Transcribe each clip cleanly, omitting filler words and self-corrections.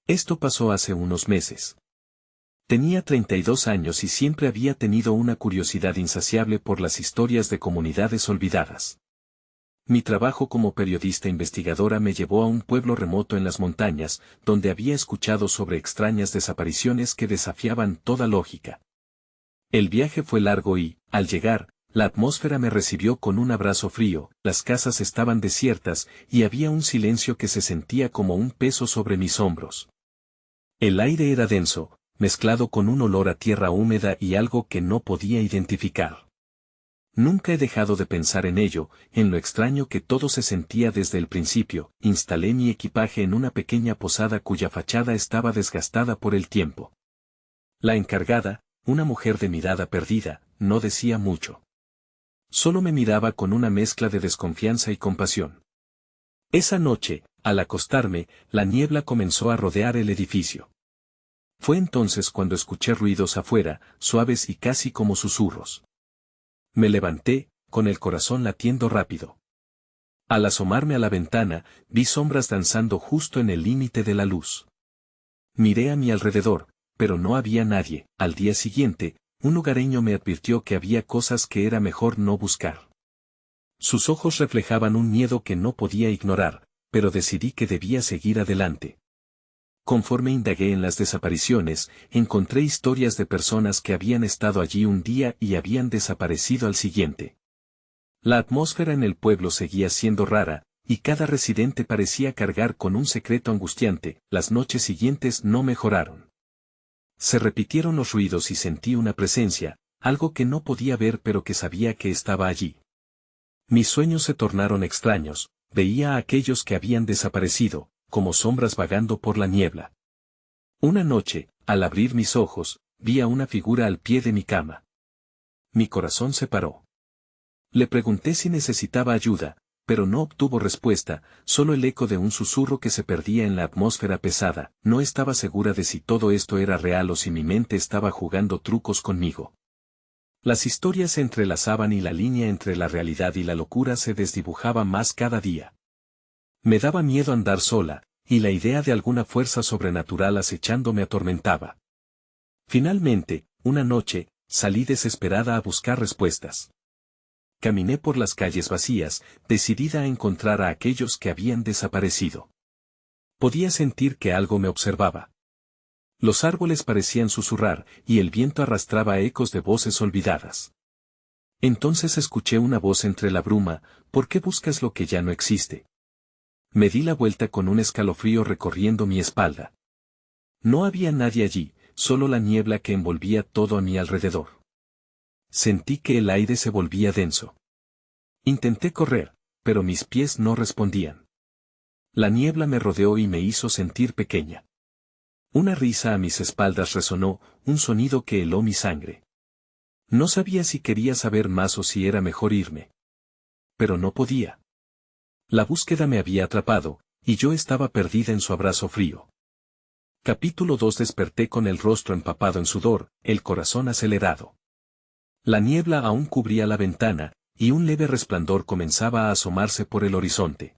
Esto pasó hace unos meses. Tenía 32 años y siempre había tenido una curiosidad insaciable por las historias de comunidades olvidadas. Mi trabajo como periodista investigadora me llevó a un pueblo remoto en las montañas, donde había escuchado sobre extrañas desapariciones que desafiaban toda lógica. El viaje fue largo y, al llegar, la atmósfera me recibió con un abrazo frío, las casas estaban desiertas y había un silencio que se sentía como un peso sobre mis hombros. El aire era denso, mezclado con un olor a tierra húmeda y algo que no podía identificar. Nunca he dejado de pensar en ello, en lo extraño que todo se sentía desde el principio. Instalé mi equipaje en una pequeña posada cuya fachada estaba desgastada por el tiempo. La encargada, una mujer de mirada perdida, no decía mucho. Solo me miraba con una mezcla de desconfianza y compasión. Esa noche, al acostarme, la niebla comenzó a rodear el edificio. Fue entonces cuando escuché ruidos afuera, suaves y casi como susurros. Me levanté, con el corazón latiendo rápido. Al asomarme a la ventana, vi sombras danzando justo en el límite de la luz. Miré a mi alrededor, pero no había nadie. Al día siguiente, un lugareño me advirtió que había cosas que era mejor no buscar. Sus ojos reflejaban un miedo que no podía ignorar, pero decidí que debía seguir adelante. Conforme indagué en las desapariciones, encontré historias de personas que habían estado allí un día y habían desaparecido al siguiente. La atmósfera en el pueblo seguía siendo rara, y cada residente parecía cargar con un secreto angustiante. Las noches siguientes no mejoraron. Se repitieron los ruidos y sentí una presencia, algo que no podía ver pero que sabía que estaba allí. Mis sueños se tornaron extraños, veía a aquellos que habían desaparecido, como sombras vagando por la niebla. Una noche, al abrir mis ojos, vi a una figura al pie de mi cama. Mi corazón se paró. Le pregunté si necesitaba ayuda, pero no obtuvo respuesta, solo el eco de un susurro que se perdía en la atmósfera pesada. No estaba segura de si todo esto era real o si mi mente estaba jugando trucos conmigo. Las historias se entrelazaban y la línea entre la realidad y la locura se desdibujaba más cada día. Me daba miedo andar sola, y la idea de alguna fuerza sobrenatural acechando me atormentaba. Finalmente, una noche, salí desesperada a buscar respuestas. Caminé por las calles vacías, decidida a encontrar a aquellos que habían desaparecido. Podía sentir que algo me observaba. Los árboles parecían susurrar, y el viento arrastraba ecos de voces olvidadas. Entonces escuché una voz entre la bruma: ¿por qué buscas lo que ya no existe? Me di la vuelta con un escalofrío recorriendo mi espalda. No había nadie allí, solo la niebla que envolvía todo a mi alrededor. Sentí que el aire se volvía denso. Intenté correr, pero mis pies no respondían. La niebla me rodeó y me hizo sentir pequeña. Una risa a mis espaldas resonó, un sonido que heló mi sangre. No sabía si quería saber más o si era mejor irme. Pero no podía. La búsqueda me había atrapado, y yo estaba perdida en su abrazo frío. Capítulo 2. Desperté con el rostro empapado en sudor, el corazón acelerado. La niebla aún cubría la ventana, y un leve resplandor comenzaba a asomarse por el horizonte.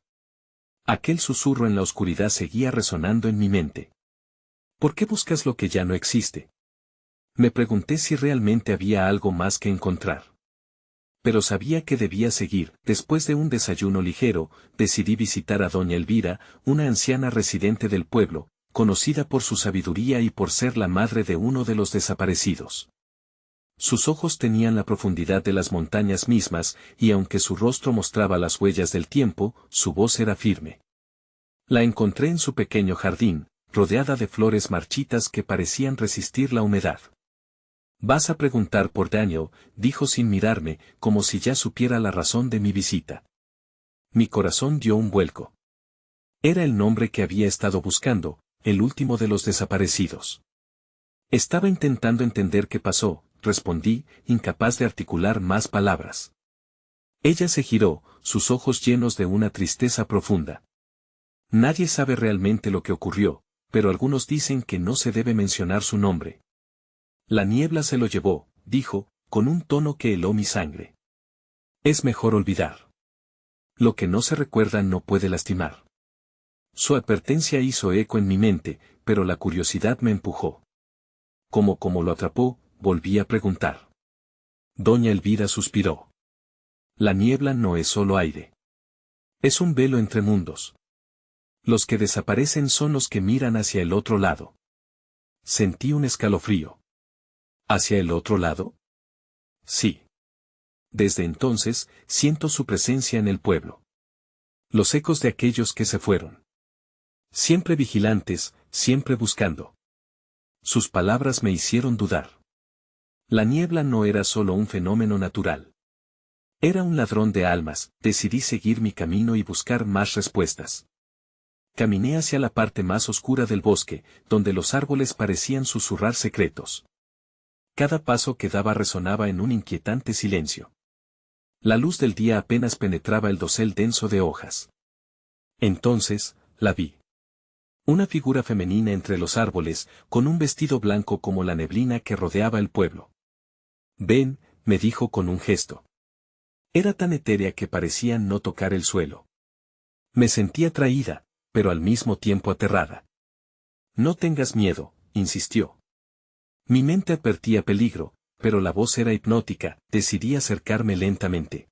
Aquel susurro en la oscuridad seguía resonando en mi mente. ¿Por qué buscas lo que ya no existe? Me pregunté si realmente había algo más que encontrar. Pero sabía que debía seguir. Después de un desayuno ligero, decidí visitar a doña Elvira, una anciana residente del pueblo, conocida por su sabiduría y por ser la madre de uno de los desaparecidos. Sus ojos tenían la profundidad de las montañas mismas, y aunque su rostro mostraba las huellas del tiempo, su voz era firme. La encontré en su pequeño jardín, rodeada de flores marchitas que parecían resistir la humedad. «Vas a preguntar por Daniel», dijo sin mirarme, como si ya supiera la razón de mi visita. Mi corazón dio un vuelco. Era el nombre que había estado buscando, el último de los desaparecidos. Estaba intentando entender qué pasó, respondí, incapaz de articular más palabras. Ella se giró, sus ojos llenos de una tristeza profunda. Nadie sabe realmente lo que ocurrió, pero algunos dicen que no se debe mencionar su nombre. La niebla se lo llevó, dijo, con un tono que heló mi sangre. Es mejor olvidar. Lo que no se recuerda no puede lastimar. Su advertencia hizo eco en mi mente, pero la curiosidad me empujó. Como lo atrapó, volví a preguntar. Doña Elvira suspiró. La niebla no es solo aire. Es un velo entre mundos. Los que desaparecen son los que miran hacia el otro lado. Sentí un escalofrío. ¿Hacia el otro lado? Sí. Desde entonces, siento su presencia en el pueblo. Los ecos de aquellos que se fueron. Siempre vigilantes, siempre buscando. Sus palabras me hicieron dudar. La niebla no era solo un fenómeno natural. Era un ladrón de almas. Decidí seguir mi camino y buscar más respuestas. Caminé hacia la parte más oscura del bosque, donde los árboles parecían susurrar secretos. Cada paso que daba resonaba en un inquietante silencio. La luz del día apenas penetraba el dosel denso de hojas. Entonces, la vi. Una figura femenina entre los árboles, con un vestido blanco como la neblina que rodeaba el pueblo. Ven, me dijo con un gesto. Era tan etérea que parecía no tocar el suelo. Me sentí atraída, pero al mismo tiempo aterrada. No tengas miedo, insistió. Mi mente advertía peligro, pero la voz era hipnótica. Decidí acercarme lentamente.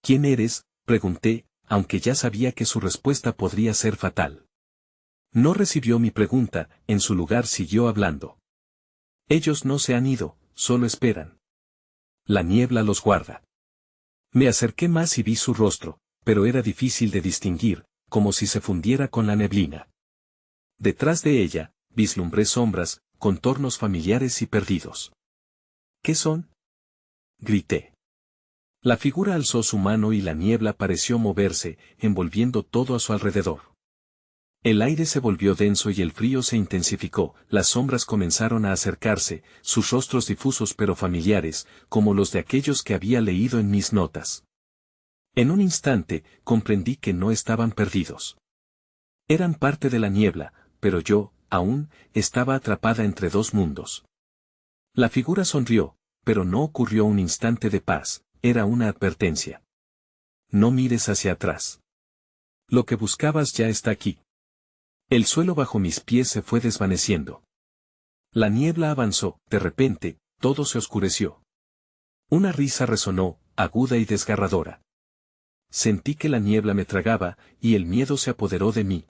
¿Quién eres?, pregunté, aunque ya sabía que su respuesta podría ser fatal. No recibió mi pregunta, en su lugar siguió hablando. Ellos no se han ido, solo esperan. La niebla los guarda. Me acerqué más y vi su rostro, pero era difícil de distinguir, como si se fundiera con la neblina. Detrás de ella, vislumbré sombras, contornos familiares y perdidos. ¿Qué son?, grité. La figura alzó su mano y la niebla pareció moverse, envolviendo todo a su alrededor. El aire se volvió denso y el frío se intensificó, las sombras comenzaron a acercarse, sus rostros difusos pero familiares, como los de aquellos que había leído en mis notas. En un instante, comprendí que no estaban perdidos. Eran parte de la niebla, pero yo, aún, estaba atrapada entre dos mundos. La figura sonrió, pero no ocurrió un instante de paz, era una advertencia. No mires hacia atrás. Lo que buscabas ya está aquí. El suelo bajo mis pies se fue desvaneciendo. La niebla avanzó, de repente, todo se oscureció. Una risa resonó, aguda y desgarradora. Sentí que la niebla me tragaba, y el miedo se apoderó de mí.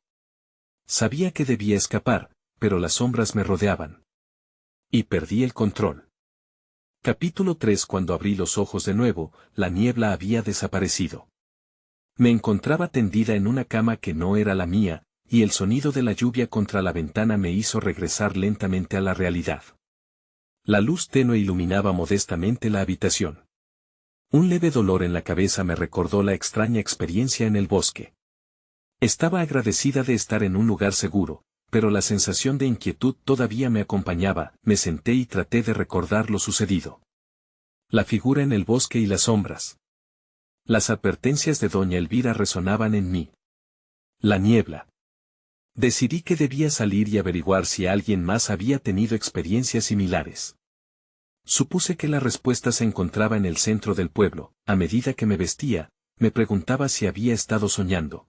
Sabía que debía escapar, pero las sombras me rodeaban. Y perdí el control. Capítulo 3. Cuando abrí los ojos de nuevo, la niebla había desaparecido. Me encontraba tendida en una cama que no era la mía, y el sonido de la lluvia contra la ventana me hizo regresar lentamente a la realidad. La luz tenue iluminaba modestamente la habitación. Un leve dolor en la cabeza me recordó la extraña experiencia en el bosque. Estaba agradecida de estar en un lugar seguro, pero la sensación de inquietud todavía me acompañaba. Me senté y traté de recordar lo sucedido. La figura en el bosque y las sombras. Las advertencias de doña Elvira resonaban en mí. La niebla. Decidí que debía salir y averiguar si alguien más había tenido experiencias similares. Supuse que la respuesta se encontraba en el centro del pueblo. A medida que me vestía, me preguntaba si había estado soñando.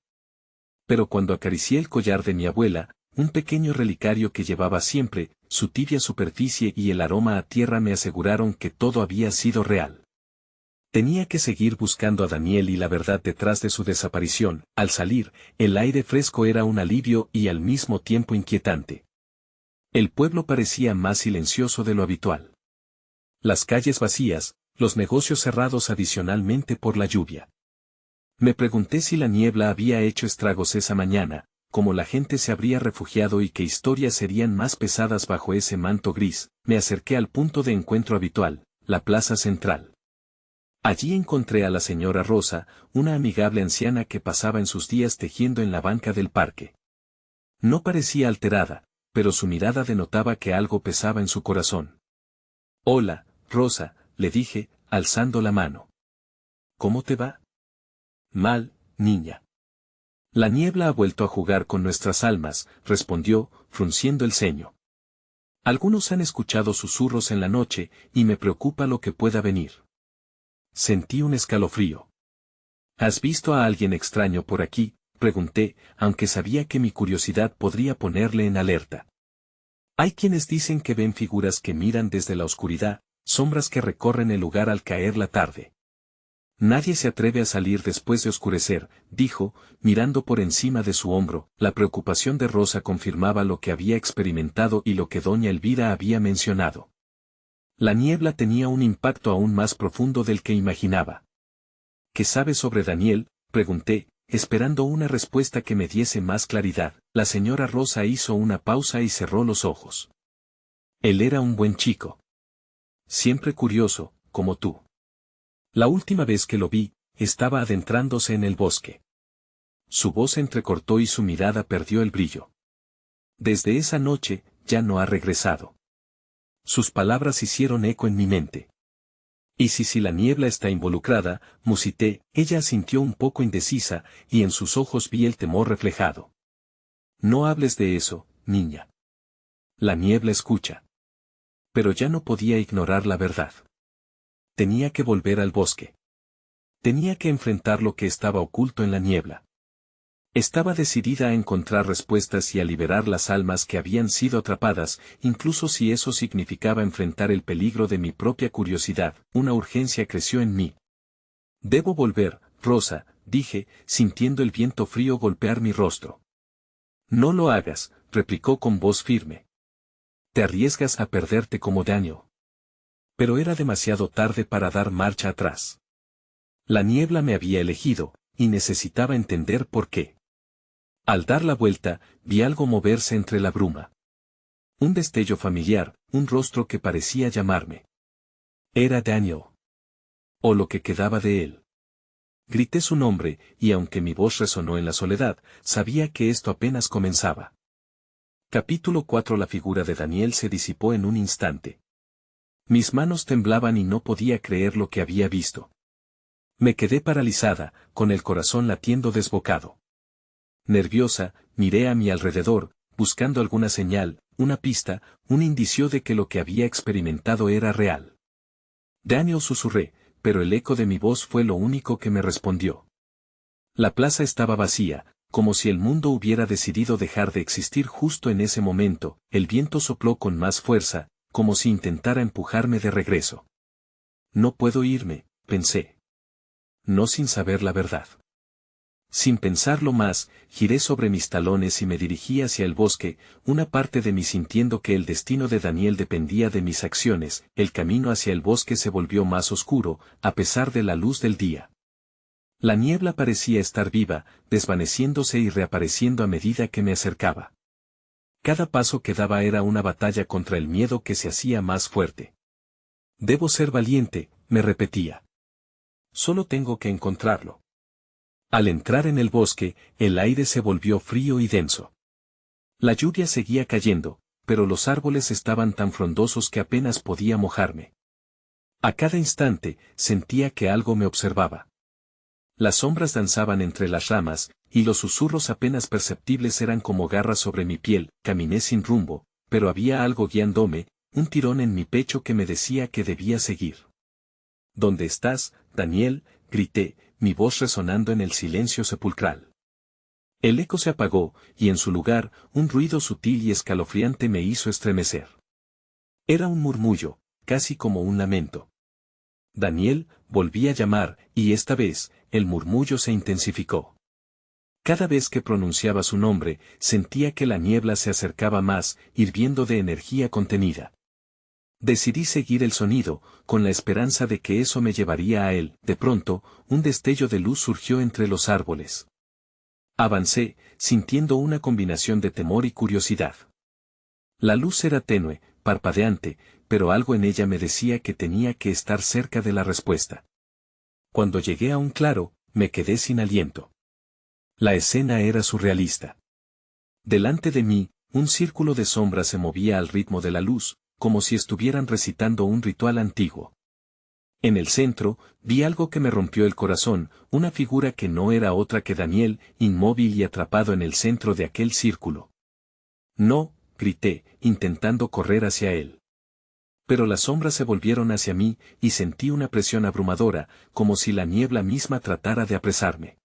Pero cuando acaricié el collar de mi abuela, un pequeño relicario que llevaba siempre, su tibia superficie y el aroma a tierra me aseguraron que todo había sido real. Tenía que seguir buscando a Daniel y la verdad detrás de su desaparición. Al salir, el aire fresco era un alivio y al mismo tiempo inquietante. El pueblo parecía más silencioso de lo habitual. Las calles vacías, los negocios cerrados adicionalmente por la lluvia. Me pregunté si la niebla había hecho estragos esa mañana, cómo la gente se habría refugiado y qué historias serían más pesadas bajo ese manto gris. Me acerqué al punto de encuentro habitual, la plaza central. Allí encontré a la señora Rosa, una amigable anciana que pasaba en sus días tejiendo en la banca del parque. No parecía alterada, pero su mirada denotaba que algo pesaba en su corazón. «Hola, Rosa», le dije, alzando la mano. «¿Cómo te va?» «Mal, niña». «La niebla ha vuelto a jugar con nuestras almas», respondió, frunciendo el ceño. «Algunos han escuchado susurros en la noche, y me preocupa lo que pueda venir». Sentí un escalofrío. «¿Has visto a alguien extraño por aquí?», Pregunté, aunque sabía que mi curiosidad podría ponerle en alerta. Hay quienes dicen que ven figuras que miran desde la oscuridad, sombras que recorren el lugar al caer la tarde. Nadie se atreve a salir después de oscurecer, dijo, mirando por encima de su hombro. La preocupación de Rosa confirmaba lo que había experimentado y lo que doña Elvira había mencionado. La niebla tenía un impacto aún más profundo del que imaginaba. ¿Qué sabes sobre Daniel?, pregunté, esperando una respuesta que me diese más claridad. La señora Rosa hizo una pausa y cerró los ojos. Él era un buen chico. Siempre curioso, como tú. La última vez que lo vi, estaba adentrándose en el bosque. Su voz se entrecortó y su mirada perdió el brillo. Desde esa noche, ya no ha regresado. Sus palabras hicieron eco en mi mente. Y si la niebla está involucrada, musité. Ella asintió un poco indecisa, y en sus ojos vi el temor reflejado. No hables de eso, niña. La niebla escucha. Pero ya no podía ignorar la verdad. Tenía que volver al bosque. Tenía que enfrentar lo que estaba oculto en la niebla. Estaba decidida a encontrar respuestas y a liberar las almas que habían sido atrapadas, incluso si eso significaba enfrentar el peligro de mi propia curiosidad. Una urgencia creció en mí. Debo volver, Rosa, dije, sintiendo el viento frío golpear mi rostro. No lo hagas, replicó con voz firme. Te arriesgas a perderte como Daniel. Pero era demasiado tarde para dar marcha atrás. La niebla me había elegido, y necesitaba entender por qué. Al dar la vuelta, vi algo moverse entre la bruma. Un destello familiar, un rostro que parecía llamarme. Era Daniel. O lo que quedaba de él. Grité su nombre, y aunque mi voz resonó en la soledad, sabía que esto apenas comenzaba. Capítulo 4. La figura de Daniel se disipó en un instante. Mis manos temblaban y no podía creer lo que había visto. Me quedé paralizada, con el corazón latiendo desbocado. Nerviosa, miré a mi alrededor, buscando alguna señal, una pista, un indicio de que lo que había experimentado era real. Daniel, susurré, pero el eco de mi voz fue lo único que me respondió. La plaza estaba vacía, como si el mundo hubiera decidido dejar de existir justo en ese momento. El viento sopló con más fuerza, como si intentara empujarme de regreso. No puedo irme, pensé. No sin saber la verdad. Sin pensarlo más, giré sobre mis talones y me dirigí hacia el bosque, una parte de mí sintiendo que el destino de Daniel dependía de mis acciones. El camino hacia el bosque se volvió más oscuro, a pesar de la luz del día. La niebla parecía estar viva, desvaneciéndose y reapareciendo a medida que me acercaba. Cada paso que daba era una batalla contra el miedo que se hacía más fuerte. Debo ser valiente, me repetía. Solo tengo que encontrarlo. Al entrar en el bosque, el aire se volvió frío y denso. La lluvia seguía cayendo, pero los árboles estaban tan frondosos que apenas podía mojarme. A cada instante, sentía que algo me observaba. Las sombras danzaban entre las ramas, y los susurros apenas perceptibles eran como garras sobre mi piel. Caminé sin rumbo, pero había algo guiándome, un tirón en mi pecho que me decía que debía seguir. ¿Dónde estás, Daniel?, grité, mi voz resonando en el silencio sepulcral. El eco se apagó, y en su lugar, un ruido sutil y escalofriante me hizo estremecer. Era un murmullo, casi como un lamento. Daniel, volví a llamar, y esta vez, el murmullo se intensificó. Cada vez que pronunciaba su nombre, sentía que la niebla se acercaba más, hirviendo de energía contenida. Decidí seguir el sonido, con la esperanza de que eso me llevaría a él. De pronto, un destello de luz surgió entre los árboles. Avancé, sintiendo una combinación de temor y curiosidad. La luz era tenue, parpadeante, pero algo en ella me decía que tenía que estar cerca de la respuesta. Cuando llegué a un claro, me quedé sin aliento. La escena era surrealista. Delante de mí, un círculo de sombras se movía al ritmo de la luz, como si estuvieran recitando un ritual antiguo. En el centro, vi algo que me rompió el corazón, una figura que no era otra que Daniel, inmóvil y atrapado en el centro de aquel círculo. No, grité, intentando correr hacia él. Pero las sombras se volvieron hacia mí, y sentí una presión abrumadora, como si la niebla misma tratara de apresarme.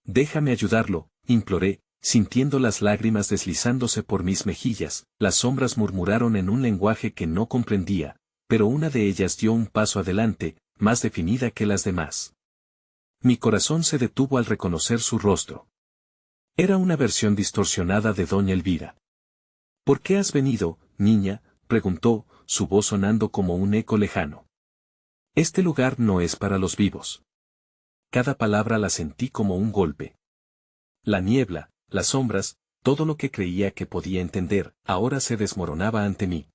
Déjame ayudarlo, imploré, sintiendo las lágrimas deslizándose por mis mejillas. Las sombras murmuraron en un lenguaje que no comprendía, pero una de ellas dio un paso adelante, más definida que las demás. Mi corazón se detuvo al reconocer su rostro. Era una versión distorsionada de doña Elvira. ¿Por qué has venido, niña?, preguntó, su voz sonando como un eco lejano. Este lugar no es para los vivos. Cada palabra la sentí como un golpe. La niebla, las sombras, todo lo que creía que podía entender, ahora se desmoronaba ante mí.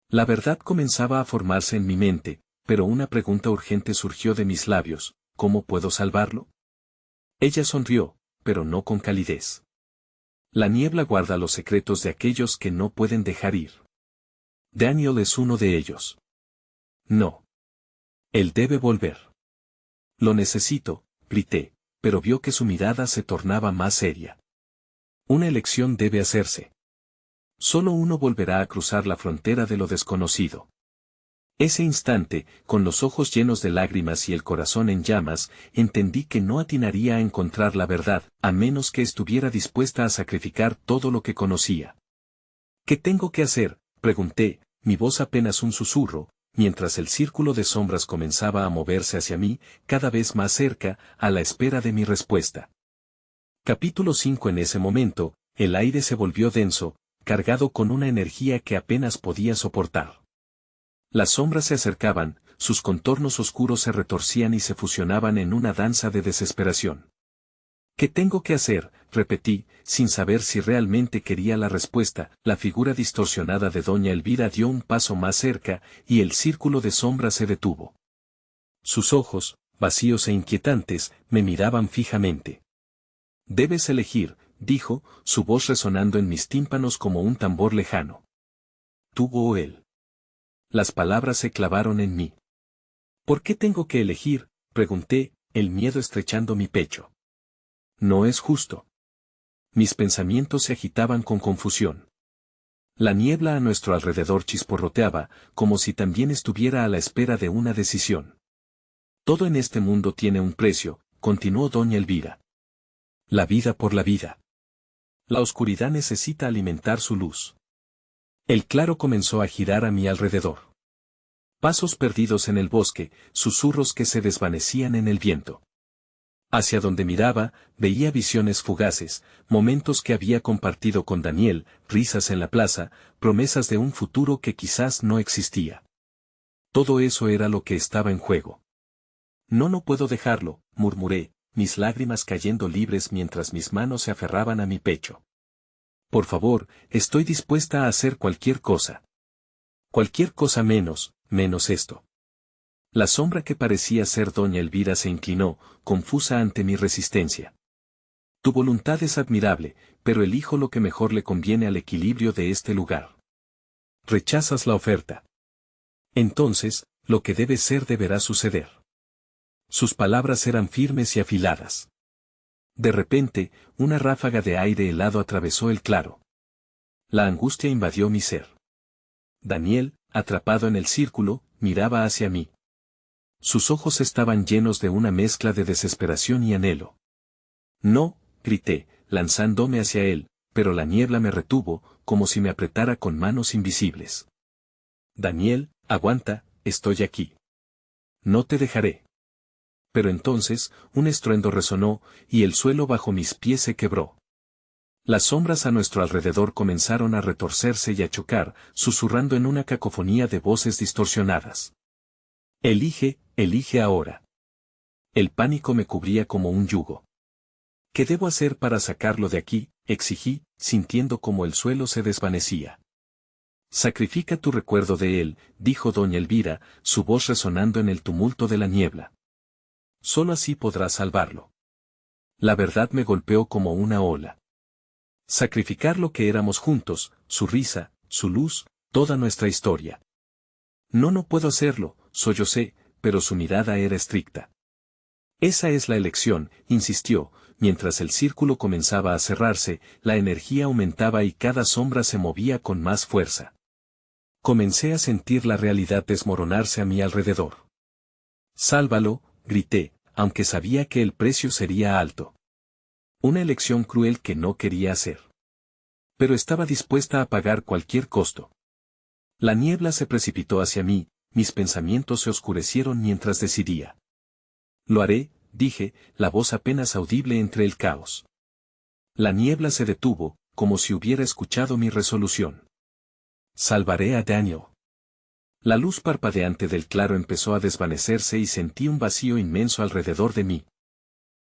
La verdad comenzaba a formarse en mi mente, pero una pregunta urgente surgió de mis labios: ¿cómo puedo salvarlo? Ella sonrió, pero no con calidez. La niebla guarda los secretos de aquellos que no pueden dejar ir. Daniel es uno de ellos. No. Él debe volver. Lo necesito, grité, pero vio que su mirada se tornaba más seria. Una elección debe hacerse. Solo uno volverá a cruzar la frontera de lo desconocido. Ese instante, con los ojos llenos de lágrimas y el corazón en llamas, entendí que no atinaría a encontrar la verdad, a menos que estuviera dispuesta a sacrificar todo lo que conocía. ¿Qué tengo que hacer?, pregunté, mi voz apenas un susurro, mientras el círculo de sombras comenzaba a moverse hacia mí, cada vez más cerca, a la espera de mi respuesta. Capítulo 5. En ese momento, el aire se volvió denso, cargado con una energía que apenas podía soportar. Las sombras se acercaban, sus contornos oscuros se retorcían y se fusionaban en una danza de desesperación. ¿Qué tengo que hacer?, repetí, sin saber si realmente quería la respuesta. La figura distorsionada de doña Elvira dio un paso más cerca, y el círculo de sombras se detuvo. Sus ojos, vacíos e inquietantes, me miraban fijamente. Debes elegir, dijo, su voz resonando en mis tímpanos como un tambor lejano. ¿Tú o él? Las palabras se clavaron en mí. ¿Por qué tengo que elegir?, pregunté, el miedo estrechando mi pecho. No es justo. Mis pensamientos se agitaban con confusión. La niebla a nuestro alrededor chisporroteaba, como si también estuviera a la espera de una decisión. Todo en este mundo tiene un precio, continuó doña Elvira. La vida por la vida. La oscuridad necesita alimentar su luz. El claro comenzó a girar a mi alrededor. Pasos perdidos en el bosque, susurros que se desvanecían en el viento. Hacia donde miraba, veía visiones fugaces, momentos que había compartido con Daniel, risas en la plaza, promesas de un futuro que quizás no existía. Todo eso era lo que estaba en juego. No puedo dejarlo, murmuré, mis lágrimas cayendo libres mientras mis manos se aferraban a mi pecho. Por favor, estoy dispuesta a hacer cualquier cosa. Cualquier cosa menos esto. La sombra que parecía ser doña Elvira se inclinó, confusa ante mi resistencia. Tu voluntad es admirable, pero elijo lo que mejor le conviene al equilibrio de este lugar. Rechazas la oferta. Entonces, lo que debe ser deberá suceder. Sus palabras eran firmes y afiladas. De repente, una ráfaga de aire helado atravesó el claro. La angustia invadió mi ser. Daniel, atrapado en el círculo, miraba hacia mí. Sus ojos estaban llenos de una mezcla de desesperación y anhelo. No, grité, lanzándome hacia él, pero la niebla me retuvo, como si me apretara con manos invisibles. Daniel, aguanta, estoy aquí. No te dejaré. Pero entonces, un estruendo resonó, y el suelo bajo mis pies se quebró. Las sombras a nuestro alrededor comenzaron a retorcerse y a chocar, susurrando en una cacofonía de voces distorsionadas. Elige ahora. El pánico me cubría como un yugo. ¿Qué debo hacer para sacarlo de aquí?, exigí, sintiendo como el suelo se desvanecía. Sacrifica tu recuerdo de él, dijo doña Elvira, su voz resonando en el tumulto de la niebla. Solo así podrás salvarlo. La verdad me golpeó como una ola. Sacrificar lo que éramos juntos, su risa, su luz, toda nuestra historia. No puedo hacerlo, sollocé, pero su mirada era estricta. Esa es la elección, insistió, mientras el círculo comenzaba a cerrarse, la energía aumentaba y cada sombra se movía con más fuerza. Comencé a sentir la realidad desmoronarse a mi alrededor. Sálvalo, grité, aunque sabía que el precio sería alto. Una elección cruel que no quería hacer. Pero estaba dispuesta a pagar cualquier costo. La niebla se precipitó hacia mí, mis pensamientos se oscurecieron mientras decidía. Lo haré, dije, la voz apenas audible entre el caos. La niebla se detuvo, como si hubiera escuchado mi resolución. Salvaré a Daniel. La luz parpadeante del claro empezó a desvanecerse y sentí un vacío inmenso alrededor de mí.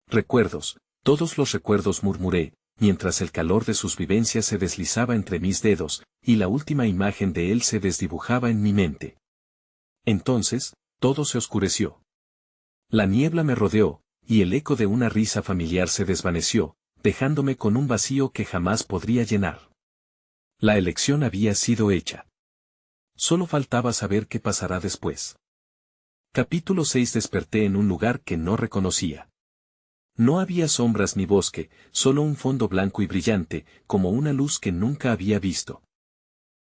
Recuerdos, todos los recuerdos, murmuré, mientras el calor de sus vivencias se deslizaba entre mis dedos, y la última imagen de él se desdibujaba en mi mente. Entonces, todo se oscureció. La niebla me rodeó, y el eco de una risa familiar se desvaneció, dejándome con un vacío que jamás podría llenar. La elección había sido hecha. Solo faltaba saber qué pasará después. Capítulo 6. Desperté en un lugar que no reconocía. No había sombras ni bosque, solo un fondo blanco y brillante, como una luz que nunca había visto.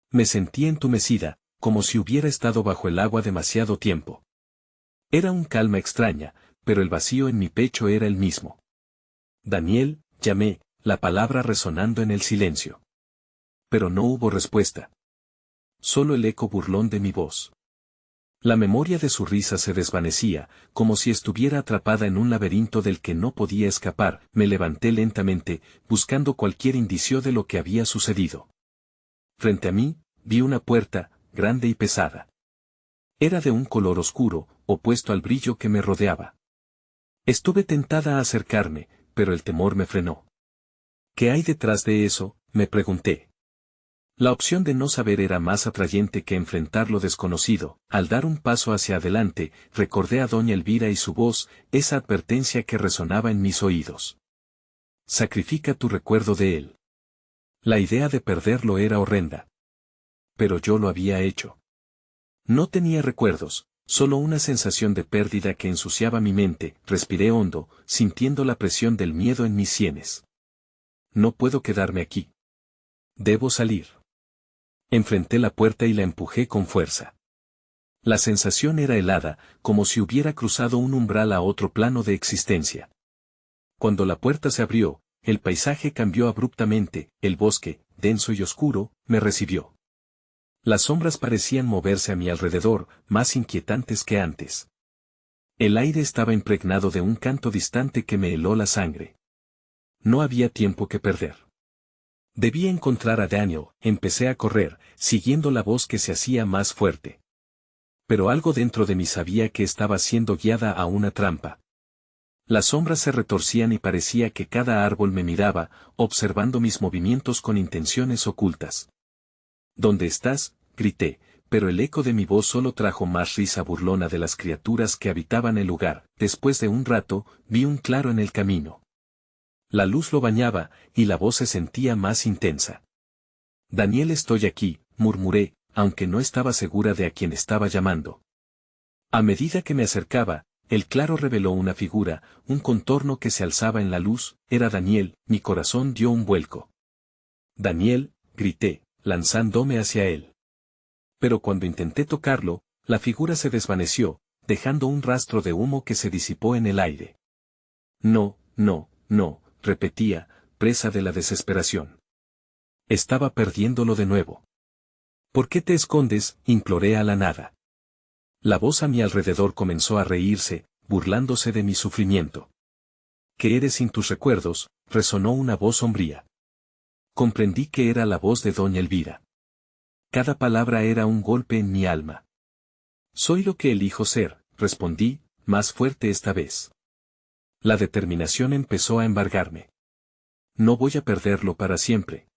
Me sentí entumecida, como si hubiera estado bajo el agua demasiado tiempo. Era un calma extraña, pero el vacío en mi pecho era el mismo. Daniel, llamé, la palabra resonando en el silencio. Pero no hubo respuesta. Solo el eco burlón de mi voz. La memoria de su risa se desvanecía, como si estuviera atrapada en un laberinto del que no podía escapar. Me levanté lentamente, buscando cualquier indicio de lo que había sucedido. Frente a mí, vi una puerta, grande y pesada. Era de un color oscuro, opuesto al brillo que me rodeaba. Estuve tentada a acercarme, pero el temor me frenó. ¿Qué hay detrás de eso?, me pregunté. La opción de no saber era más atrayente que enfrentar lo desconocido. Al dar un paso hacia adelante, recordé a doña Elvira y su voz, esa advertencia que resonaba en mis oídos. Sacrifica tu recuerdo de él. La idea de perderlo era horrenda. Pero yo lo había hecho. No tenía recuerdos, solo una sensación de pérdida que ensuciaba mi mente. Respiré hondo, sintiendo la presión del miedo en mis sienes. No puedo quedarme aquí. Debo salir. Enfrenté la puerta y la empujé con fuerza. La sensación era helada, como si hubiera cruzado un umbral a otro plano de existencia. Cuando la puerta se abrió, el paisaje cambió abruptamente, el bosque, denso y oscuro, me recibió. Las sombras parecían moverse a mi alrededor, más inquietantes que antes. El aire estaba impregnado de un canto distante que me heló la sangre. No había tiempo que perder. Debía encontrar a Daniel. Empecé a correr, siguiendo la voz que se hacía más fuerte. Pero algo dentro de mí sabía que estaba siendo guiada a una trampa. Las sombras se retorcían y parecía que cada árbol me miraba, observando mis movimientos con intenciones ocultas. ¿Dónde estás?, grité, pero el eco de mi voz solo trajo más risa burlona de las criaturas que habitaban el lugar. Después de un rato, vi un claro en el camino. La luz lo bañaba, y la voz se sentía más intensa. Daniel, estoy aquí, murmuré, aunque no estaba segura de a quién estaba llamando. A medida que me acercaba, el claro reveló una figura, un contorno que se alzaba en la luz. Era Daniel. Mi corazón dio un vuelco. Daniel, grité, lanzándome hacia él. Pero cuando intenté tocarlo, la figura se desvaneció, dejando un rastro de humo que se disipó en el aire. No, no, no, repetía, presa de la desesperación. Estaba perdiéndolo de nuevo. ¿Por qué te escondes?, imploré a la nada. La voz a mi alrededor comenzó a reírse, burlándose de mi sufrimiento. ¿Qué eres sin tus recuerdos?, resonó una voz sombría. Comprendí que era la voz de doña Elvira. Cada palabra era un golpe en mi alma. Soy lo que elijo ser, respondí, más fuerte esta vez. La determinación empezó a embargarme. No voy a perderlo para siempre.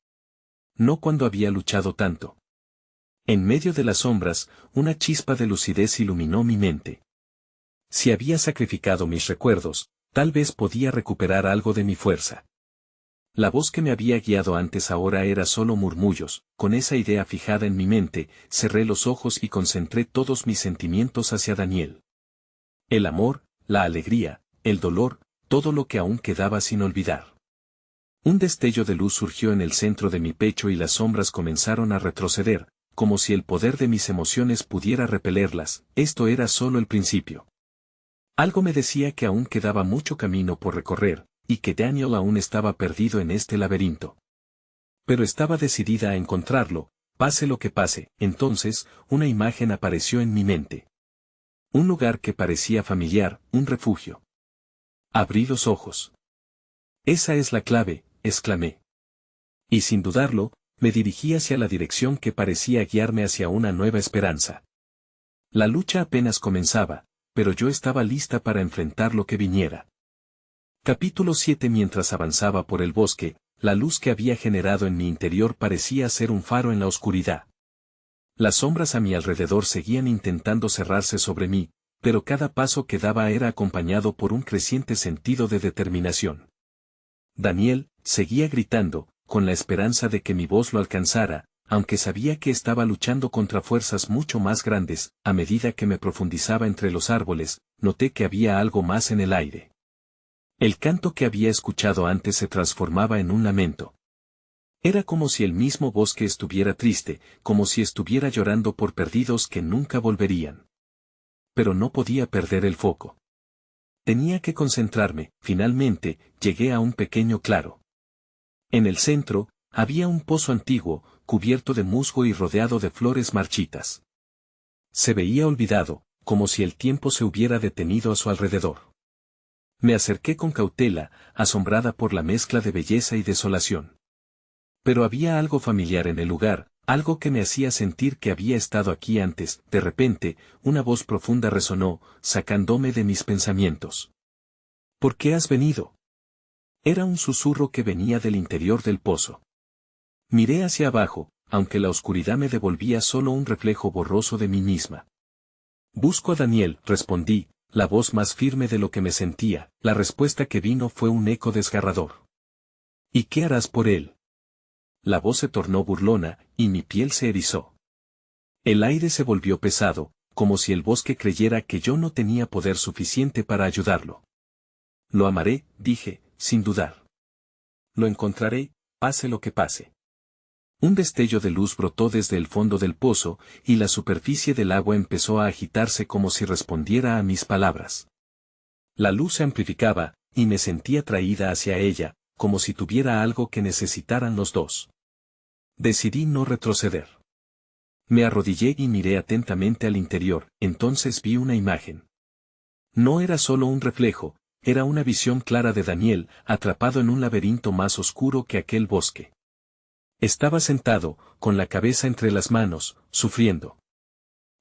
No cuando había luchado tanto. En medio de las sombras, una chispa de lucidez iluminó mi mente. Si había sacrificado mis recuerdos, tal vez podía recuperar algo de mi fuerza. La voz que me había guiado antes ahora era solo murmullos. Con esa idea fijada en mi mente, cerré los ojos y concentré todos mis sentimientos hacia Daniel. El amor, la alegría, el dolor, todo lo que aún quedaba sin olvidar. Un destello de luz surgió en el centro de mi pecho y las sombras comenzaron a retroceder, como si el poder de mis emociones pudiera repelerlas. Esto era solo el principio. Algo me decía que aún quedaba mucho camino por recorrer, y que Daniel aún estaba perdido en este laberinto. Pero estaba decidida a encontrarlo, pase lo que pase. Entonces, una imagen apareció en mi mente. Un lugar que parecía familiar, un refugio. Abrí los ojos. Esa es la clave, exclamé. Y sin dudarlo, me dirigí hacia la dirección que parecía guiarme hacia una nueva esperanza. La lucha apenas comenzaba, pero yo estaba lista para enfrentar lo que viniera. Capítulo 7. Mientras avanzaba por el bosque, la luz que había generado en mi interior parecía ser un faro en la oscuridad. Las sombras a mi alrededor seguían intentando cerrarse sobre mí, pero cada paso que daba era acompañado por un creciente sentido de determinación. Daniel, seguía gritando, con la esperanza de que mi voz lo alcanzara, aunque sabía que estaba luchando contra fuerzas mucho más grandes. A medida que me profundizaba entre los árboles, noté que había algo más en el aire. El canto que había escuchado antes se transformaba en un lamento. Era como si el mismo bosque estuviera triste, como si estuviera llorando por perdidos que nunca volverían. Pero no podía perder el foco. Tenía que concentrarme. Finalmente, llegué a un pequeño claro. En el centro, había un pozo antiguo, cubierto de musgo y rodeado de flores marchitas. Se veía olvidado, como si el tiempo se hubiera detenido a su alrededor. Me acerqué con cautela, asombrada por la mezcla de belleza y desolación. Pero había algo familiar en el lugar, algo que me hacía sentir que había estado aquí antes. De repente, una voz profunda resonó, sacándome de mis pensamientos. ¿Por qué has venido? Era un susurro que venía del interior del pozo. Miré hacia abajo, aunque la oscuridad me devolvía solo un reflejo borroso de mí misma. Busco a Daniel, respondí, la voz más firme de lo que me sentía. La respuesta que vino fue un eco desgarrador. ¿Y qué harás por él? La voz se tornó burlona, y mi piel se erizó. El aire se volvió pesado, como si el bosque creyera que yo no tenía poder suficiente para ayudarlo. Lo amaré, dije, sin dudar. Lo encontraré, pase lo que pase. Un destello de luz brotó desde el fondo del pozo, y la superficie del agua empezó a agitarse como si respondiera a mis palabras. La luz se amplificaba, y me sentí atraída hacia ella, como si tuviera algo que necesitaran los dos. Decidí no retroceder. Me arrodillé y miré atentamente al interior. Entonces vi una imagen. No era solo un reflejo, era una visión clara de Daniel, atrapado en un laberinto más oscuro que aquel bosque. Estaba sentado, con la cabeza entre las manos, sufriendo.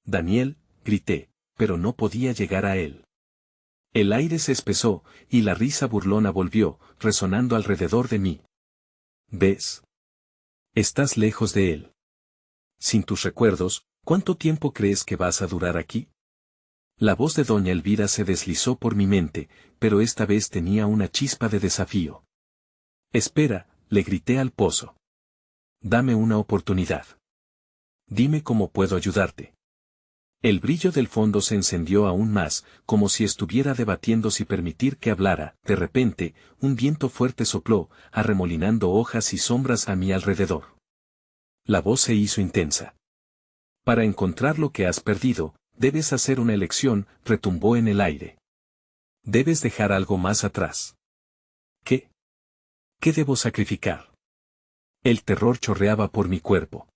Daniel, grité, pero no podía llegar a él. El aire se espesó, y la risa burlona volvió, resonando alrededor de mí. ¿Ves? Estás lejos de él. Sin tus recuerdos, ¿cuánto tiempo crees que vas a durar aquí? La voz de doña Elvira se deslizó por mi mente, pero esta vez tenía una chispa de desafío. Espera, le grité al pozo. Dame una oportunidad. Dime cómo puedo ayudarte. El brillo del fondo se encendió aún más, como si estuviera debatiendo si permitir que hablara. De repente, un viento fuerte sopló, arremolinando hojas y sombras a mi alrededor. La voz se hizo intensa. Para encontrar lo que has perdido, debes hacer una elección, retumbó en el aire. Debes dejar algo más atrás. ¿Qué? ¿Qué debo sacrificar? El terror chorreaba por mi cuerpo.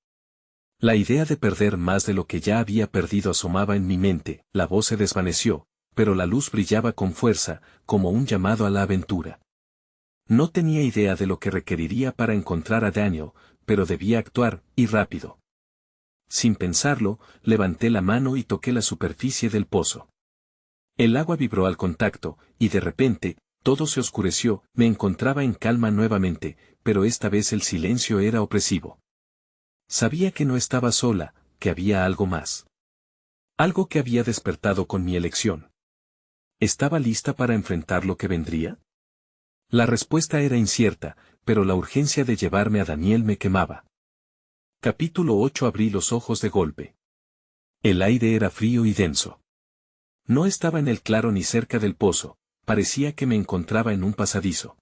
La idea de perder más de lo que ya había perdido asomaba en mi mente. La voz se desvaneció, pero la luz brillaba con fuerza, como un llamado a la aventura. No tenía idea de lo que requeriría para encontrar a Daniel, pero debía actuar, y rápido. Sin pensarlo, levanté la mano y toqué la superficie del pozo. El agua vibró al contacto, y de repente, todo se oscureció. Me encontraba en calma nuevamente, pero esta vez el silencio era opresivo. Sabía que no estaba sola, que había algo más. Algo que había despertado con mi elección. ¿Estaba lista para enfrentar lo que vendría? La respuesta era incierta, pero la urgencia de llevarme a Daniel me quemaba. Capítulo 8. Abrí los ojos de golpe. El aire era frío y denso. No estaba en el claro ni cerca del pozo, parecía que me encontraba en un pasadizo.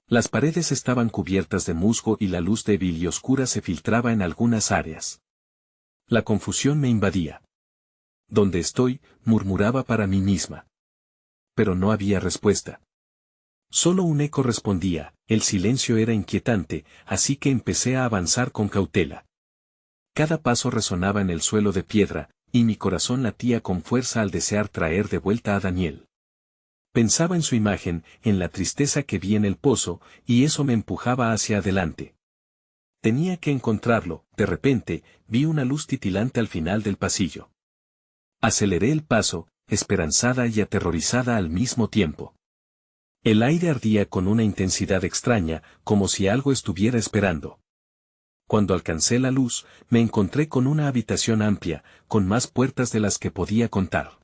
Las paredes estaban cubiertas de musgo y la luz débil y oscura se filtraba en algunas áreas. La confusión me invadía. ¿Dónde estoy?, murmuraba para mí misma. Pero no había respuesta. Solo un eco respondía, el silencio era inquietante, así que empecé a avanzar con cautela. Cada paso resonaba en el suelo de piedra, y mi corazón latía con fuerza al desear traer de vuelta a Daniel. Pensaba en su imagen, en la tristeza que vi en el pozo, y eso me empujaba hacia adelante. Tenía que encontrarlo. De repente, vi una luz titilante al final del pasillo. Aceleré el paso, esperanzada y aterrorizada al mismo tiempo. El aire ardía con una intensidad extraña, como si algo estuviera esperando. Cuando alcancé la luz, me encontré con una habitación amplia, con más puertas de las que podía contar.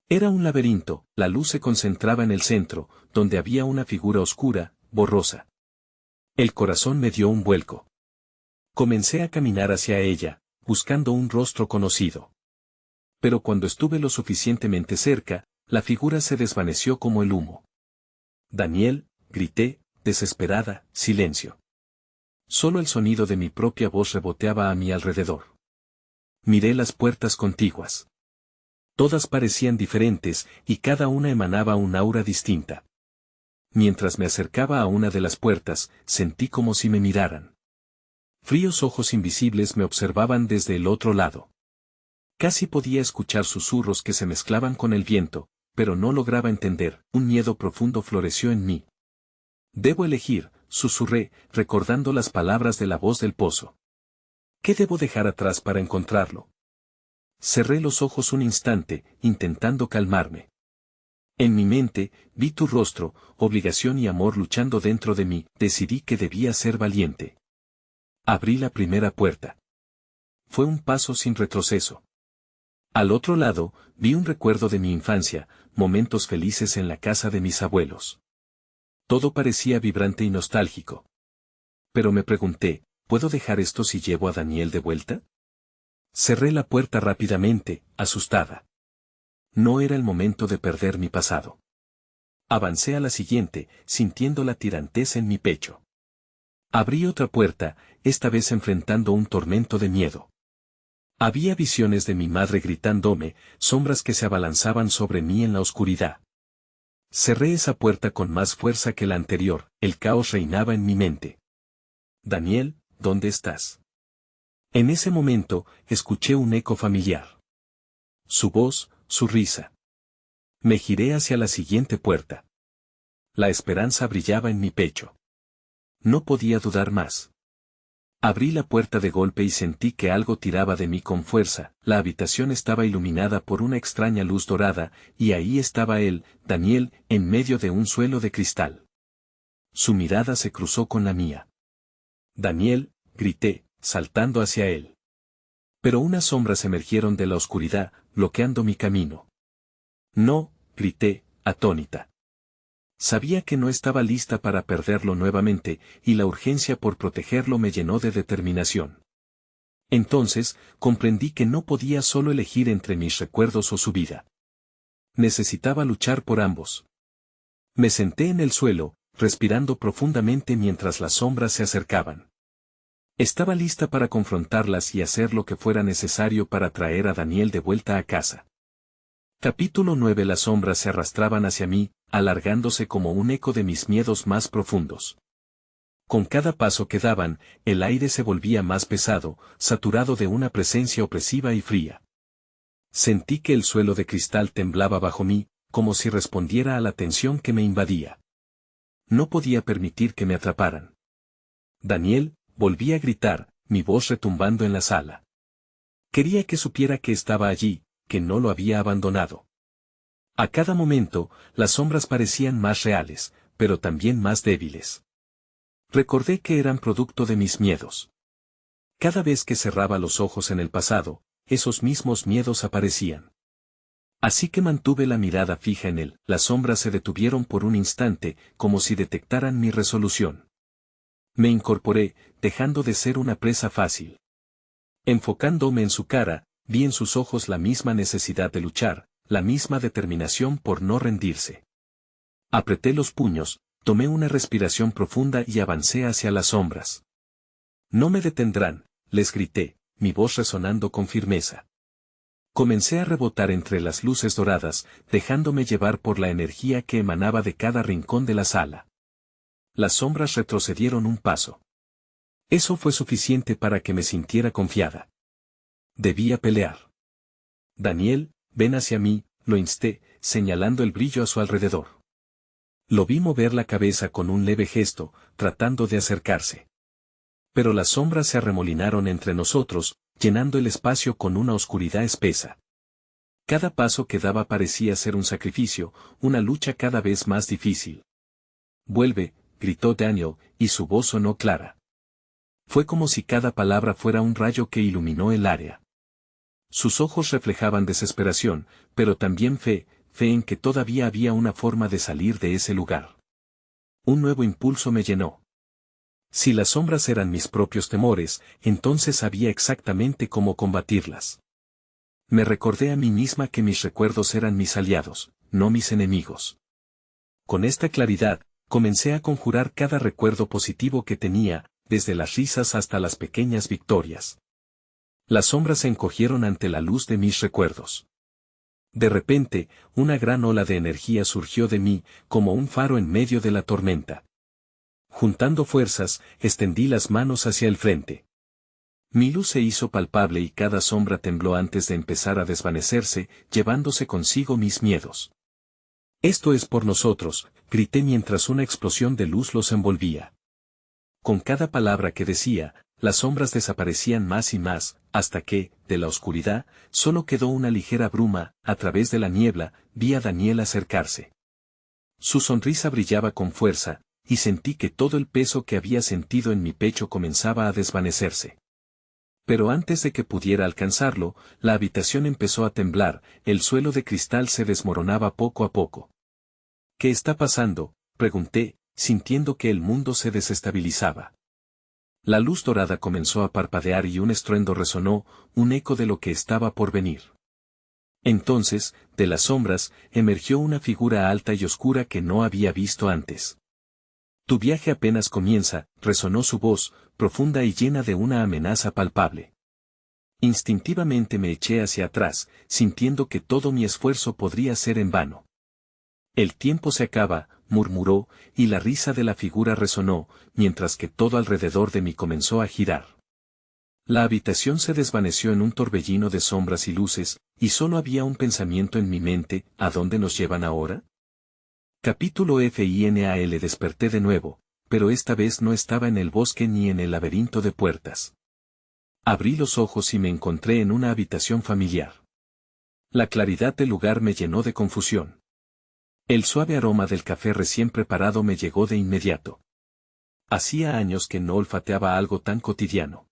Era un laberinto, la luz se concentraba en el centro, donde había una figura oscura, borrosa. El corazón me dio un vuelco. Comencé a caminar hacia ella, buscando un rostro conocido. Pero cuando estuve lo suficientemente cerca, la figura se desvaneció como el humo. Daniel, grité, desesperada, silencio. Solo el sonido de mi propia voz reboteaba a mi alrededor. Miré las puertas contiguas. Todas parecían diferentes, y cada una emanaba un aura distinta. Mientras me acercaba a una de las puertas, sentí como si me miraran. Fríos ojos invisibles me observaban desde el otro lado. Casi podía escuchar susurros que se mezclaban con el viento, pero no lograba entender. Un miedo profundo floreció en mí. Debo elegir, susurré, recordando las palabras de la voz del pozo. ¿Qué debo dejar atrás para encontrarlo? Cerré los ojos un instante, intentando calmarme. En mi mente, vi tu rostro, obligación y amor luchando dentro de mí. Decidí que debía ser valiente. Abrí la primera puerta. Fue un paso sin retroceso. Al otro lado, vi un recuerdo de mi infancia, momentos felices en la casa de mis abuelos. Todo parecía vibrante y nostálgico. Pero me pregunté, ¿puedo dejar esto si llevo a Daniel de vuelta? Cerré la puerta rápidamente, asustada. No era el momento de perder mi pasado. Avancé a la siguiente, sintiendo la tirantez en mi pecho. Abrí otra puerta, esta vez enfrentando un tormento de miedo. Había visiones de mi madre gritándome, sombras que se abalanzaban sobre mí en la oscuridad. Cerré esa puerta con más fuerza que la anterior, el caos reinaba en mi mente. Daniel, ¿dónde estás? En ese momento, escuché un eco familiar. Su voz, su risa. Me giré hacia la siguiente puerta. La esperanza brillaba en mi pecho. No podía dudar más. Abrí la puerta de golpe y sentí que algo tiraba de mí con fuerza. La habitación estaba iluminada por una extraña luz dorada, y ahí estaba él, Daniel, en medio de un suelo de cristal. Su mirada se cruzó con la mía. Daniel, grité, saltando hacia él. Pero unas sombras emergieron de la oscuridad, bloqueando mi camino. No, grité, atónita. Sabía que no estaba lista para perderlo nuevamente, y la urgencia por protegerlo me llenó de determinación. Entonces, comprendí que no podía solo elegir entre mis recuerdos o su vida. Necesitaba luchar por ambos. Me senté en el suelo, respirando profundamente mientras las sombras se acercaban. Estaba lista para confrontarlas y hacer lo que fuera necesario para traer a Daniel de vuelta a casa. Capítulo 9. Las sombras se arrastraban hacia mí, alargándose como un eco de mis miedos más profundos. Con cada paso que daban, el aire se volvía más pesado, saturado de una presencia opresiva y fría. Sentí que el suelo de cristal temblaba bajo mí, como si respondiera a la tensión que me invadía. No podía permitir que me atraparan. Daniel, volví a gritar, mi voz retumbando en la sala. Quería que supiera que estaba allí, que no lo había abandonado. A cada momento, las sombras parecían más reales, pero también más débiles. Recordé que eran producto de mis miedos. Cada vez que cerraba los ojos en el pasado, esos mismos miedos aparecían. Así que mantuve la mirada fija en él. Las sombras se detuvieron por un instante, como si detectaran mi resolución. Me incorporé, dejando de ser una presa fácil. Enfocándome en su cara, vi en sus ojos la misma necesidad de luchar, la misma determinación por no rendirse. Apreté los puños, tomé una respiración profunda y avancé hacia las sombras. No me detendrán, les grité, mi voz resonando con firmeza. Comencé a rebotar entre las luces doradas, dejándome llevar por la energía que emanaba de cada rincón de la sala. Las sombras retrocedieron un paso. Eso fue suficiente para que me sintiera confiada. Debía pelear. Daniel, ven hacia mí, lo insté, señalando el brillo a su alrededor. Lo vi mover la cabeza con un leve gesto, tratando de acercarse. Pero las sombras se arremolinaron entre nosotros, llenando el espacio con una oscuridad espesa. Cada paso que daba parecía ser un sacrificio, una lucha cada vez más difícil. Vuelve, gritó Daniel, y su voz sonó clara. Fue como si cada palabra fuera un rayo que iluminó el área. Sus ojos reflejaban desesperación, pero también fe en que todavía había una forma de salir de ese lugar. Un nuevo impulso me llenó. Si las sombras eran mis propios temores, entonces sabía exactamente cómo combatirlas. Me recordé a mí misma que mis recuerdos eran mis aliados, no mis enemigos. Con esta claridad, comencé a conjurar cada recuerdo positivo que tenía, desde las risas hasta las pequeñas victorias. Las sombras se encogieron ante la luz de mis recuerdos. De repente, una gran ola de energía surgió de mí, como un faro en medio de la tormenta. Juntando fuerzas, extendí las manos hacia el frente. Mi luz se hizo palpable y cada sombra tembló antes de empezar a desvanecerse, llevándose consigo mis miedos. Esto es por nosotros, grité mientras una explosión de luz los envolvía. Con cada palabra que decía, las sombras desaparecían más y más, hasta que, de la oscuridad, solo quedó una ligera bruma. A través de la niebla, vi a Daniel acercarse. Su sonrisa brillaba con fuerza, y sentí que todo el peso que había sentido en mi pecho comenzaba a desvanecerse. Pero antes de que pudiera alcanzarlo, la habitación empezó a temblar, el suelo de cristal se desmoronaba poco a poco. ¿Qué está pasando?, pregunté, sintiendo que el mundo se desestabilizaba. La luz dorada comenzó a parpadear y un estruendo resonó, un eco de lo que estaba por venir. Entonces, de las sombras, emergió una figura alta y oscura que no había visto antes. Tu viaje apenas comienza, resonó su voz, profunda y llena de una amenaza palpable. Instintivamente me eché hacia atrás, sintiendo que todo mi esfuerzo podría ser en vano. El tiempo se acaba, murmuró, y la risa de la figura resonó, mientras que todo alrededor de mí comenzó a girar. La habitación se desvaneció en un torbellino de sombras y luces, y solo había un pensamiento en mi mente: ¿a dónde nos llevan ahora? Capítulo final. Desperté de nuevo, pero esta vez no estaba en el bosque ni en el laberinto de puertas. Abrí los ojos y me encontré en una habitación familiar. La claridad del lugar me llenó de confusión. El suave aroma del café recién preparado me llegó de inmediato. Hacía años que no olfateaba algo tan cotidiano.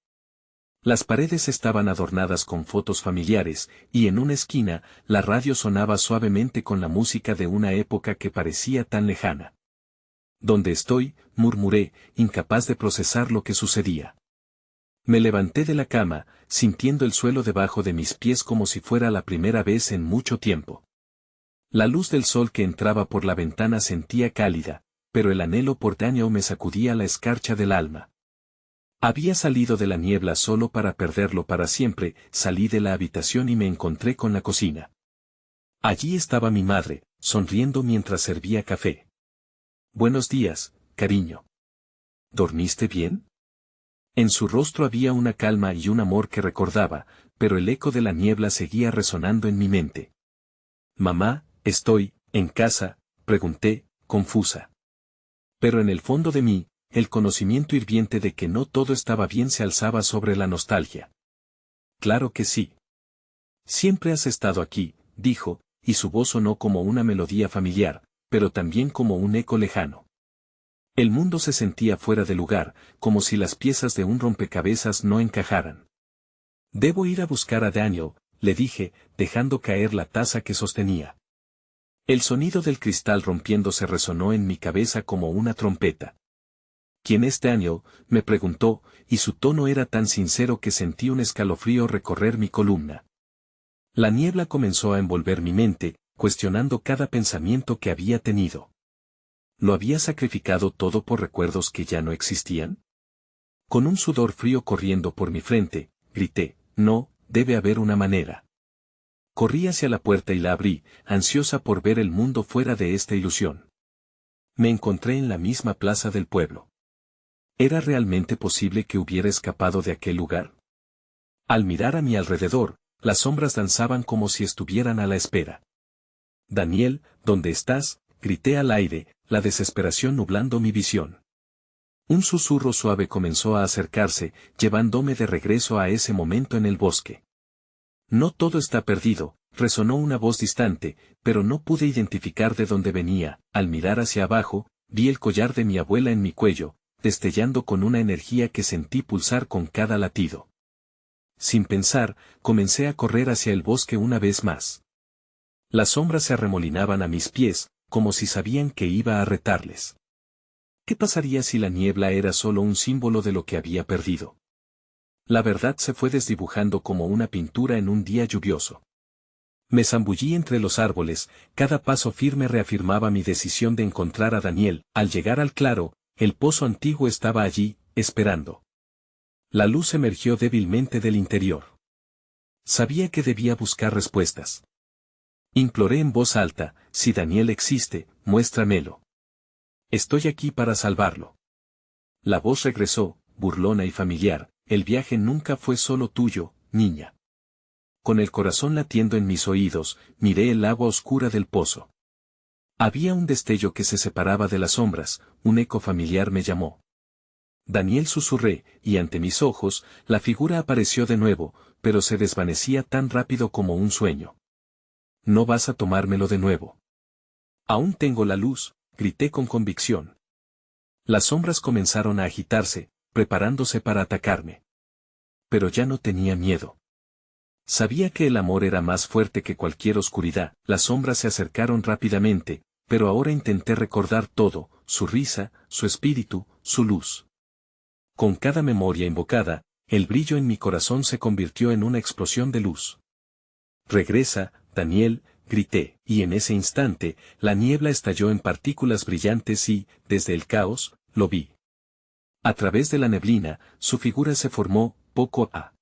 Las paredes estaban adornadas con fotos familiares, y en una esquina, la radio sonaba suavemente con la música de una época que parecía tan lejana. ¿Dónde estoy?, murmuré, incapaz de procesar lo que sucedía. Me levanté de la cama, sintiendo el suelo debajo de mis pies como si fuera la primera vez en mucho tiempo. La luz del sol que entraba por la ventana sentía cálida, pero el anhelo por Daniel me sacudía la escarcha del alma. Había salido de la niebla solo para perderlo para siempre. Salí de la habitación y me encontré con la cocina. Allí estaba mi madre, sonriendo mientras servía café. Buenos días, cariño. ¿Dormiste bien? En su rostro había una calma y un amor que recordaba, pero el eco de la niebla seguía resonando en mi mente. Mamá, ¿estoy en casa?, pregunté, confusa. Pero en el fondo de mí, el conocimiento hirviente de que no todo estaba bien se alzaba sobre la nostalgia. Claro que sí. Siempre has estado aquí, dijo, y su voz sonó como una melodía familiar, pero también como un eco lejano. El mundo se sentía fuera de lugar, como si las piezas de un rompecabezas no encajaran. Debo ir a buscar a Daniel, le dije, dejando caer la taza que sostenía. El sonido del cristal rompiéndose resonó en mi cabeza como una trompeta. ¿Quién es Daniel?, me preguntó, y su tono era tan sincero que sentí un escalofrío recorrer mi columna. La niebla comenzó a envolver mi mente, cuestionando cada pensamiento que había tenido. ¿Lo había sacrificado todo por recuerdos que ya no existían? Con un sudor frío corriendo por mi frente, grité: no, debe haber una manera. Corrí hacia la puerta y la abrí, ansiosa por ver el mundo fuera de esta ilusión. Me encontré en la misma plaza del pueblo. ¿Era realmente posible que hubiera escapado de aquel lugar? Al mirar a mi alrededor, las sombras danzaban como si estuvieran a la espera. Daniel, ¿dónde estás?, grité al aire, la desesperación nublando mi visión. Un susurro suave comenzó a acercarse, llevándome de regreso a ese momento en el bosque. No todo está perdido, resonó una voz distante, pero no pude identificar de dónde venía. Al mirar hacia abajo, vi el collar de mi abuela en mi cuello, destellando con una energía que sentí pulsar con cada latido. Sin pensar, comencé a correr hacia el bosque una vez más. Las sombras se arremolinaban a mis pies, como si sabían que iba a retarles. ¿Qué pasaría si la niebla era solo un símbolo de lo que había perdido? La verdad se fue desdibujando como una pintura en un día lluvioso. Me zambullí entre los árboles, cada paso firme reafirmaba mi decisión de encontrar a Daniel. Al llegar al claro, el pozo antiguo estaba allí, esperando. La luz emergió débilmente del interior. Sabía que debía buscar respuestas. Imploré en voz alta, si Daniel existe, muéstramelo. Estoy aquí para salvarlo. La voz regresó, burlona y familiar, el viaje nunca fue solo tuyo, niña. Con el corazón latiendo en mis oídos, miré el agua oscura del pozo. Había un destello que se separaba de las sombras, un eco familiar me llamó. Daniel, susurré, y ante mis ojos, la figura apareció de nuevo, pero se desvanecía tan rápido como un sueño. No vas a tomármelo de nuevo. Aún tengo la luz, grité con convicción. Las sombras comenzaron a agitarse, preparándose para atacarme. Pero ya no tenía miedo. Sabía que el amor era más fuerte que cualquier oscuridad. Las sombras se acercaron rápidamente, pero ahora intenté recordar todo, su risa, su espíritu, su luz. Con cada memoria invocada, el brillo en mi corazón se convirtió en una explosión de luz. Regresa, Daniel, grité, y en ese instante, la niebla estalló en partículas brillantes y, desde el caos, lo vi. A través de la neblina, su figura se formó, poco a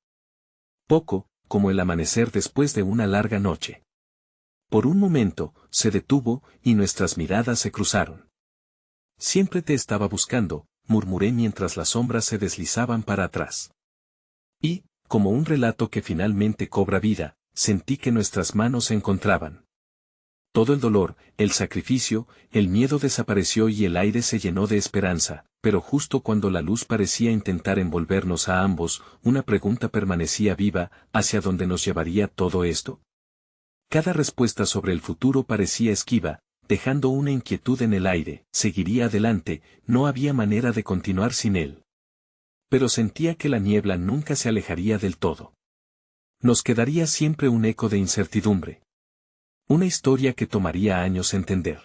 poco, como el amanecer después de una larga noche. Por un momento, se detuvo, y nuestras miradas se cruzaron. Siempre te estaba buscando, murmuré mientras las sombras se deslizaban para atrás. Y, como un relato que finalmente cobra vida, sentí que nuestras manos se encontraban. Todo el dolor, el sacrificio, el miedo desapareció y el aire se llenó de esperanza, pero justo cuando la luz parecía intentar envolvernos a ambos, una pregunta permanecía viva: ¿hacia dónde nos llevaría todo esto? Cada respuesta sobre el futuro parecía esquiva, dejando una inquietud en el aire. Seguiría adelante, no había manera de continuar sin él. Pero sentía que la niebla nunca se alejaría del todo. Nos quedaría siempre un eco de incertidumbre. Una historia que tomaría años entender.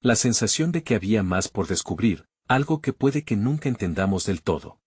La sensación de que había más por descubrir, algo que puede que nunca entendamos del todo.